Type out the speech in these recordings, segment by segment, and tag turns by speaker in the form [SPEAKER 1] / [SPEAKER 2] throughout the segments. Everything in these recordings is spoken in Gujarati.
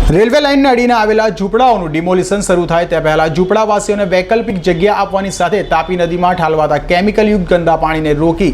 [SPEAKER 1] રેલવે લાઇનને અડીને આવેલા ઝૂંપડાઓનું ડિમોલિશન શરૂ થાય તે પહેલા ઝૂંપડાવાસીઓને વૈકલ્પિક જગ્યા આપવાની સાથે તાપી નદીમાં ઠાલવાતા કેમિકલયુક્ત ગંદા પાણીને રોકી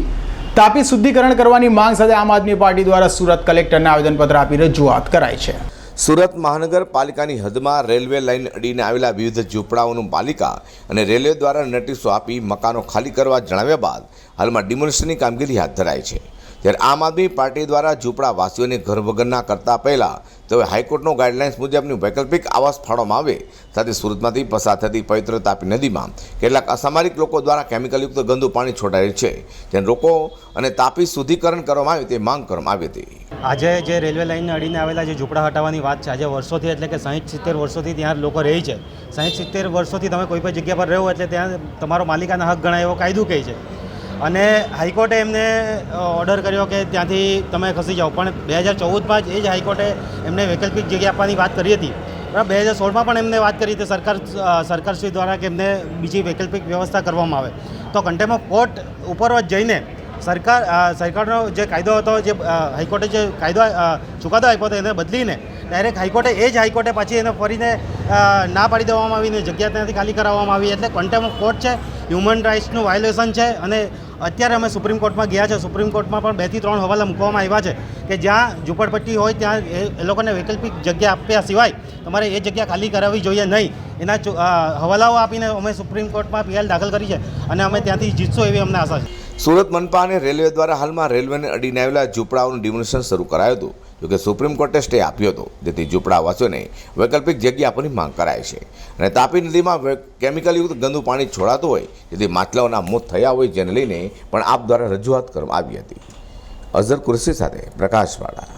[SPEAKER 1] તાપી શુદ્ધિકરણ કરવાની માંગ સાથે આમ આદમી પાર્ટી દ્વારા સુરત કલેક્ટરને આવેદનપત્ર આપી રજૂઆત કરાઈ છે।
[SPEAKER 2] સુરત મહાનગરપાલિકાની હદમાં રેલવે લાઇન અડીને આવેલા વિવિધ ઝૂંપડાઓનું પાલિકા અને રેલવે દ્વારા નોટિસો આપી મકાનો ખાલી કરવા જણાવ્યા બાદ હાલમાં ડિમોલિશનની કામગીરી હાથ ધરાઈ છે। ત્યારે આમ આદમી પાર્ટી દ્વારા ઝૂંપડાવાસીઓને ઘર વગરના કરતા પહેલાં તેઓ હાઈકોર્ટનો ગાઈડલાઇન્સ મુજબની વૈકલ્પિક આવાસ ફાળવવામાં આવે સાથે સુરતમાંથી પસાર થતી પવિત્ર તાપી નદીમાં કેટલાક અસામરિક લોકો દ્વારા કેમિકલયુક્ત ગંદુ પાણી છોડાયેલ છે, જેને રોકો અને તાપી શુદ્ધિકરણ કરવામાં આવે તે માંગ કરવામાં આવી હતી।
[SPEAKER 3] આજે જે રેલવે લાઇનને અડીને આવેલા જે ઝૂંપડા હટાવવાની વાત છે, આજે વર્ષોથી એટલે કે 60-70 વર્ષોથી ત્યાં લોકો રહે છે। 60-70 વર્ષોથી તમે કોઈ પણ જગ્યા પર રહો એટલે ત્યાં તમારો માલિકાના હક ગણાય એવો કાયદો કહે છે અને હાઈકોર્ટે એમને ઓર્ડર કર્યો કે ત્યાંથી તમે ખસી જાઓ, પણ 2014માં જ એ જ હાઈકોર્ટે એમને વૈકલ્પિક જગ્યા આપવાની વાત કરી હતી। બરાબર, 2016માં પણ એમને વાત કરી હતી સરકારશ્રી દ્વારા કે એમને બીજી વૈકલ્પિક વ્યવસ્થા કરવામાં આવે, તો કન્ટેમ્પ ઓફ કોર્ટ ઉપરવટ જઈને સરકારનો જે કાયદો હતો, જે હાઈકોર્ટે જે ચુકાદો આપ્યો હતો એને બદલીને ડાયરેક્ટ હાઈકોર્ટે પાછી એને ફરીને ના પાડી દેવામાં આવીને જગ્યા ત્યાંથી ખાલી કરાવવામાં આવી, એટલે કન્ટેમ્પ ઓફ કોર્ટ છે, હ્યુમન રાઇટ્સનું વાયોલેશન છે। અને અત્યારે અમે સુપ્રીમ કોર્ટમાં ગયા છે, સુપ્રીમ કોર્ટમાં પણ 2 થી 3 હવાલા મૂકવામાં આવ્યા છે કે જ્યાં ઝૂંપડપટ્ટી હોય ત્યાં એ લોકોને વૈકલ્પિક જગ્યા આપ્યા સિવાય તમારે એ જગ્યા ખાલી કરાવવી જોઈએ નહીં, એના હવાલાઓ આપીને અમે સુપ્રીમ કોર્ટમાં PL દાખલ કરી છે અને અમે ત્યાંથી જીતશું એવી અમને આશા છે।
[SPEAKER 2] સુરત મનપા અને રેલવે દ્વારા હાલમાં રેલવેને અડીને આવેલા ઝૂંપડાઓનું ડિમોલિશન શરૂ કરાયું હતું, જોકે સુપ્રીમ કોર્ટે સ્ટે આપ્યો હતો, જેથી ઝૂંપડાવાસીઓને વૈકલ્પિક જગ્યા આપવાની માંગ કરાઈ છે। અને તાપી નદીમાં કેમિકલયુક્ત ગંદુ પાણી છોડાતું હોય જેથી માછલાઓના મોત થયા હોય, જેને લઈને પણ આપ દ્વારા રજૂઆત કરવામાં આવી હતી। અઝર કુરેશી સાથે પ્રકાશવાળા।